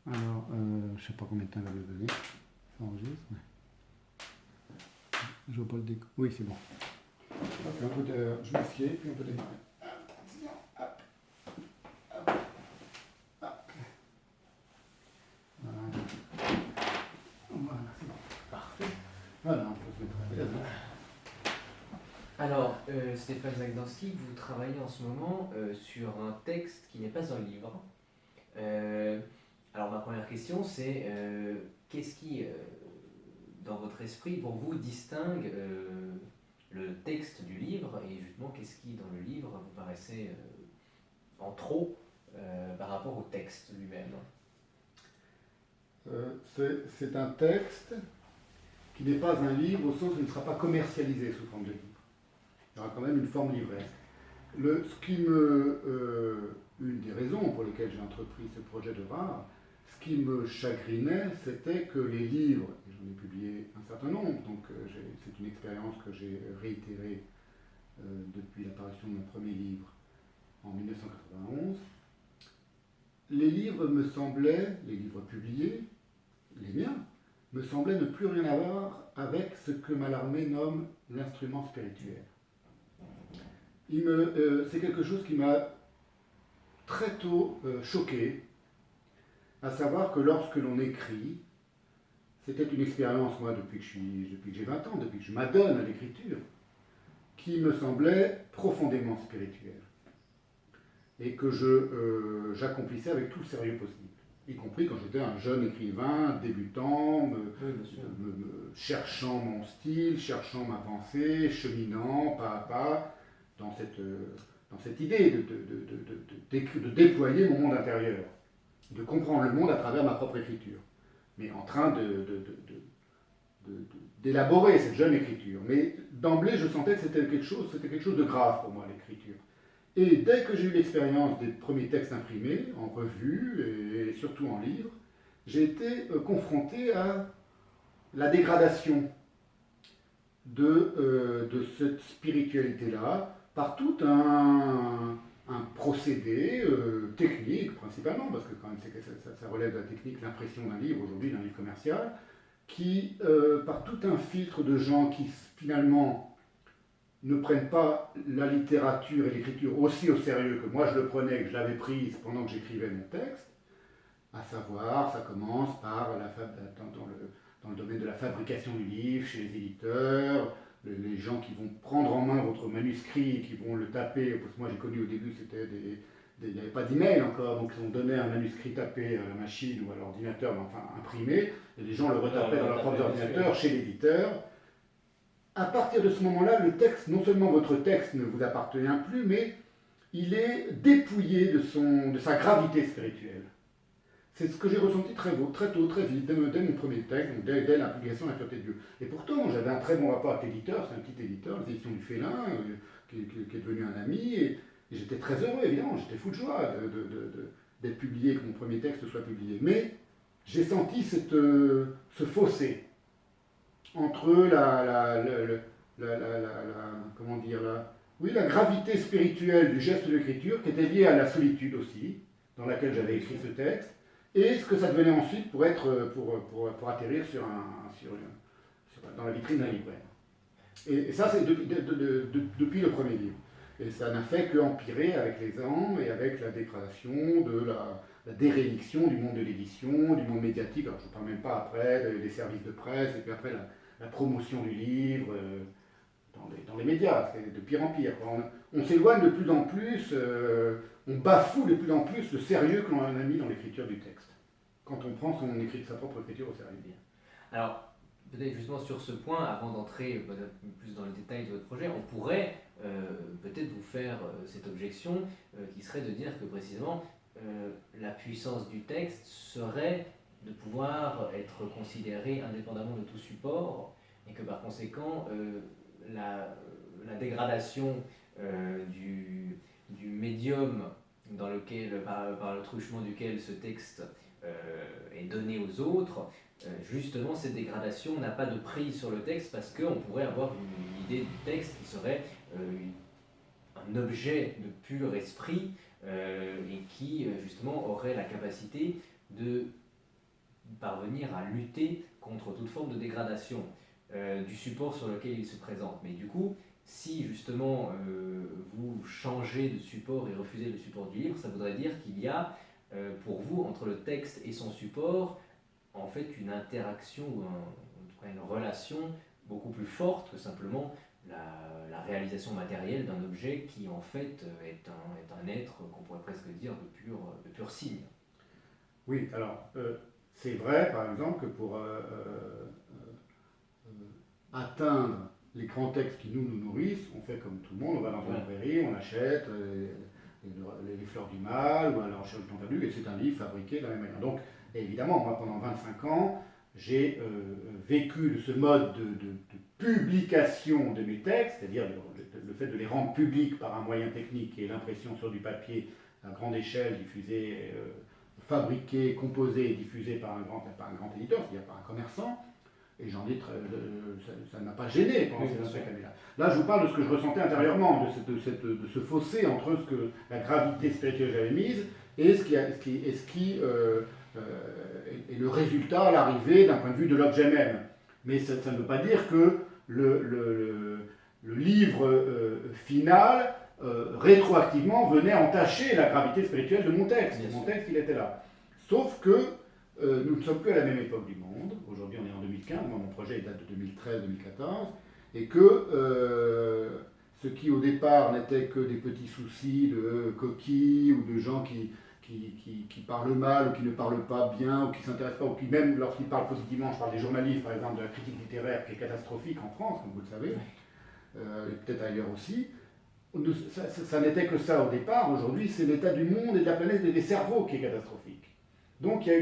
Alors, je ne sais pas combien de temps il va me donner. Ça enregistre. Je vois pas le déco. Oui, c'est bon. Hop, un peu de... Je m'assieds, puis on peut démarrer. Hop, hop, hop. Voilà. Voilà, c'est bon. Parfait. Voilà, on peut se mettre à l'aise. Alors, Stéphane Zagdanski, vous travaillez en ce moment sur un texte qui n'est pas un livre. Alors, ma première question, c'est qu'est-ce qui, dans votre esprit, pour vous, distingue le texte du livre et justement, qu'est-ce qui, dans le livre, vous paraissait en trop par rapport au texte lui-même? C'est un texte qui n'est pas un livre au sens où il ne sera pas commercialisé sous forme de livre. Il y aura quand même une forme livresque. Une des raisons pour lesquelles j'ai entrepris ce projet de rare, ce qui me chagrinait, c'était que les livres, et j'en ai publié un certain nombre, donc c'est une expérience que j'ai réitérée depuis l'apparition de mon premier livre en 1991, les livres me semblaient, les livres publiés, les miens, me semblaient ne plus rien avoir avec ce que Mallarmé nomme l'instrument spirituel. C'est quelque chose qui m'a très tôt choqué, à savoir que lorsque l'on écrit, c'était une expérience, moi, depuis que j'ai 20 ans, depuis que je m'adonne à l'écriture, qui me semblait profondément spirituelle. Et que j'accomplissais avec tout le sérieux possible. Y compris quand j'étais un jeune écrivain, débutant, cherchant mon style, cherchant ma pensée, cheminant pas à pas dans cette idée de déployer mon monde intérieur, de comprendre le monde à travers ma propre écriture, mais en train d'élaborer cette jeune écriture. Mais d'emblée, je sentais que c'était quelque chose de grave pour moi, l'écriture. Et dès que j'ai eu l'expérience des premiers textes imprimés, en revue et surtout en livre, j'ai été confronté à la dégradation de cette spiritualité-là par tout un procédé technique principalement, parce que quand même ça relève de la technique, l'impression d'un livre aujourd'hui, d'un livre commercial, qui, par tout un filtre de gens qui finalement ne prennent pas la littérature et l'écriture aussi au sérieux que moi je le prenais, que je l'avais prise pendant que j'écrivais mon texte, à savoir, ça commence par dans le domaine de la fabrication du livre, chez les éditeurs, les gens qui vont prendre en main votre manuscrit, qui vont le taper, parce que moi j'ai connu au début, il n'y avait pas d'email encore, donc on donnait un manuscrit tapé à la machine ou à l'ordinateur, mais enfin imprimé, et les gens le retapaient dans leur propre ordinateur, chez l'éditeur. À partir de ce moment-là, le texte, non seulement votre texte ne vous appartient plus, mais il est dépouillé de sa gravité spirituelle. C'est ce que j'ai ressenti très tôt, très vite, dès mon premier texte, donc dès la publication de La Pureté de Dieu. Et pourtant, j'avais un très bon rapport avec l'éditeur, c'est un petit éditeur, les éditions du Félin, qui est devenu un ami, et j'étais très heureux, évidemment, j'étais fou de joie d'être publié, que mon premier texte soit publié. Mais j'ai senti ce fossé entre comment dire, la gravité spirituelle du geste de l'écriture, qui était liée à la solitude aussi, dans laquelle j'avais écrit ce texte, et ce que ça devenait ensuite pour atterrir dans la vitrine d'un libraire. Et ça, c'est depuis le premier livre. Et ça n'a fait qu'empirer avec les ans et avec la dégradation la déréliction du monde de l'édition, du monde médiatique. Alors je ne parle même pas après des services de presse, et puis après la promotion du livre dans les médias, c'est de pire en pire. On s'éloigne de plus en plus, on bafoue de plus en plus le sérieux que l'on a mis dans l'écriture du texte, quand on prend sa propre écriture au sérieux. Alors, peut-être justement sur ce point, avant d'entrer plus dans les détails de votre projet, on pourrait peut-être vous faire cette objection qui serait de dire que précisément la puissance du texte serait de pouvoir être considéré indépendamment de tout support et que par conséquent la dégradation du médium par le truchement duquel ce texte est donné aux autres, justement cette dégradation n'a pas de prise sur le texte parce qu'on pourrait avoir une idée du texte qui serait un objet de pur esprit et qui justement aurait la capacité de parvenir à lutter contre toute forme de dégradation du support sur lequel il se présente. Mais du coup, si justement vous changez de support et refusez le support du livre, ça voudrait dire qu'il y a pour vous, entre le texte et son support, en fait une interaction ou en tout cas une relation beaucoup plus forte que simplement la réalisation matérielle d'un objet qui en fait est un être qu'on pourrait presque dire de pur signe. Oui, alors c'est vrai par exemple que pour atteindre les grands textes qui nous nourrissent, on fait comme tout le monde, on va dans une librairie, on achète les Fleurs du Mal ou alors Recherche du temps perdu, et c'est un livre fabriqué de la même manière. Donc évidemment, moi pendant 25 ans, j'ai vécu ce mode de publication de mes textes, c'est-à-dire le fait de les rendre publics par un moyen technique qui est l'impression sur du papier à grande échelle, diffusé, fabriqué, composé et diffusé par un grand éditeur, c'est-à-dire par un commerçant. Et j'en ai ça ne m'a pas gêné pendant ces 25 années-là. Là, je vous parle de ce que je ressentais intérieurement, de ce fossé entre la gravité spirituelle que j'avais mise et ce qui est le résultat à l'arrivée d'un point de vue de l'objet même. Mais ça ne veut pas dire que le livre final, rétroactivement, venait entacher la gravité spirituelle de mon texte. Mon texte, il était là. Sauf que nous ne sommes plus à la même époque du monde. Aujourd'hui, on est en 2015. Moi, mon projet date de 2013-2014. Et que ce qui, au départ, n'était que des petits soucis de coquilles ou de gens qui parlent mal ou qui ne parlent pas bien ou qui ne s'intéressent pas, ou qui, même lorsqu'ils parlent positivement, je parle des journalistes, par exemple, de la critique littéraire qui est catastrophique en France, comme vous le savez, et peut-être ailleurs aussi. Ça n'était que ça au départ. Aujourd'hui, c'est l'état du monde et de la planète et des cerveaux qui est catastrophique. Donc il y a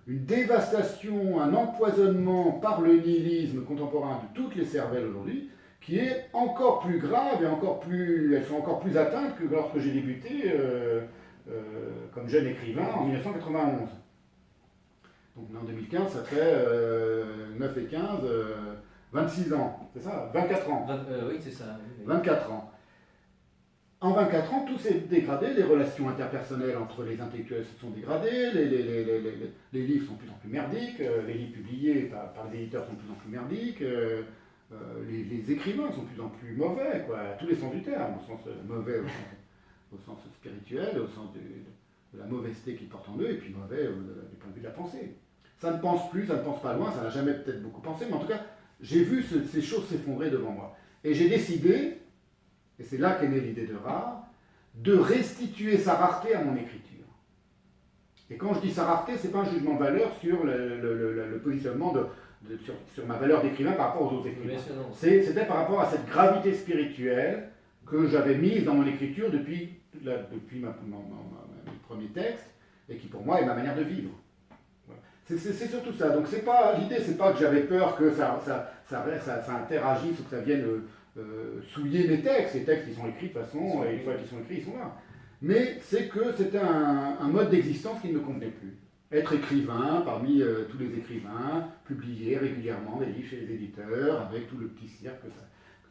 une dévastation, un empoisonnement par le nihilisme contemporain de toutes les cervelles aujourd'hui, qui est encore plus grave et elles sont encore plus atteintes que lorsque j'ai débuté comme jeune écrivain en 1991. Donc en 2015, ça fait 9 et 15, 26 ans, c'est ça 24 ans. Oui, c'est ça. Oui. 24 ans. En 24 ans, tout s'est dégradé, les relations interpersonnelles entre les intellectuels se sont dégradées, les livres sont de plus en plus merdiques, les livres publiés par les éditeurs sont de plus en plus merdiques, les écrivains sont de plus en plus mauvais, quoi, à tous les sens du terme, au sens mauvais, au sens spirituel, au sens de la mauvaiseté qu'ils portent en eux, et puis mauvais du point de vue de la pensée. Ça ne pense plus, ça ne pense pas loin, ça n'a jamais peut-être beaucoup pensé, mais en tout cas, j'ai vu ces choses s'effondrer devant moi. Et j'ai décidé, et c'est là qu'est née l'idée de rare, de restituer sa rareté à mon écriture. Et quand je dis sa rareté, ce n'est pas un jugement de valeur sur le positionnement sur ma valeur d'écrivain par rapport aux autres écrivains. C'était par rapport à cette gravité spirituelle que j'avais mise dans mon écriture depuis mes premiers textes, et qui pour moi est ma manière de vivre. C'est surtout ça. Donc l'idée, c'est pas que j'avais peur que ça interagisse ou que ça vienne souiller mes textes. Les textes, ils sont écrits de toute façon, et une fois qu'ils sont écrits, ils sont là. Mais c'est que c'était un mode d'existence qui ne me convenait plus. Être écrivain parmi tous les écrivains, publier régulièrement des livres chez les éditeurs, avec tout le petit cirque que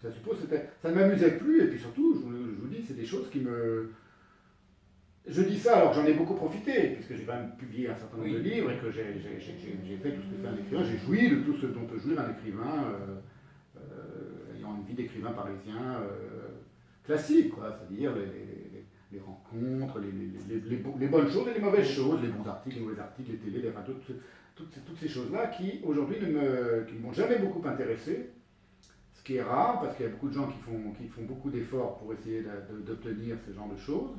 ça suppose, ça ne m'amusait plus. Et puis surtout, je vous dis, c'est des choses qui me... Je dis ça alors que j'en ai beaucoup profité, puisque j'ai quand même publié un certain nombre de livres et que j'ai fait tout ce que fait un écrivain. J'ai joui de tout ce dont peut jouir un écrivain ayant une vie d'écrivain parisien classique, c'est-à-dire les rencontres, les bonnes choses et les mauvaises choses, les bons articles, les mauvais articles, les télés, les radios, toutes ces choses-là qui aujourd'hui ne m'ont jamais beaucoup intéressé. Ce qui est rare, parce qu'il y a beaucoup de gens qui font beaucoup d'efforts pour essayer d'obtenir ce genre de choses,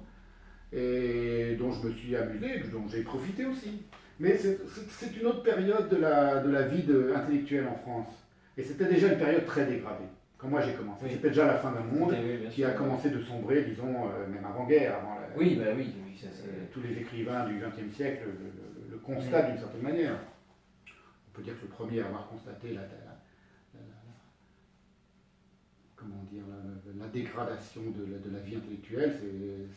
et dont je me suis amusé, dont j'ai profité aussi. Mais c'est une autre période de la vie intellectuelle en France. Et c'était déjà une période très dégradée, quand moi j'ai commencé. Oui. C'était déjà la fin d'un monde qui a commencé de sombrer, disons, même avant-guerre. Oui. Tous les écrivains du XXe siècle le constatent d'une certaine manière. On peut dire que le premier à avoir constaté la dégradation de la vie intellectuelle,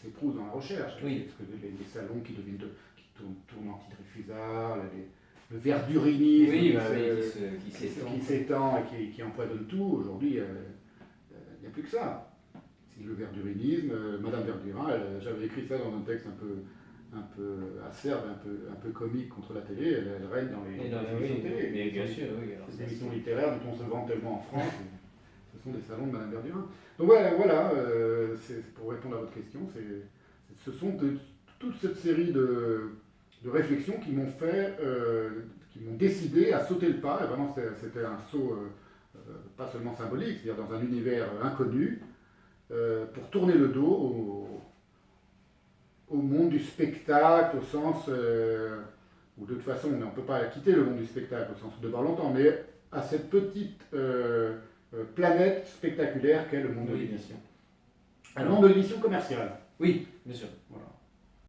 c'est Proust dans La Recherche. Oui. Parce que les salons qui tournent anti-Dreyfusard, le verdurinisme qui s'étend et qui empoisonne tout, aujourd'hui, il n'y a plus que ça. Si le verdurinisme, Madame Verdurin, j'avais écrit ça dans un texte un un peu acerbe, un peu comique contre la télé, elle règne dans les émissions de télé. Mais bien sûr, oui. Alors, ces émissions littéraires dont on se vante tellement en France, ce sont des salons de Madame Verdurin. Donc voilà, c'est pour répondre à votre question, ce sont toute cette série de réflexions qui m'ont fait, qui m'ont décidé à sauter le pas. Et vraiment, c'était un saut pas seulement symbolique, c'est-à-dire dans un univers inconnu, pour tourner le dos au monde du spectacle, au sens où de toute façon on ne peut pas quitter le monde du spectacle au sens où de par longtemps, mais à cette petite planète spectaculaire qu'est le monde de l'émission. Le monde de l'émission commerciale. Oui, bien sûr. Voilà.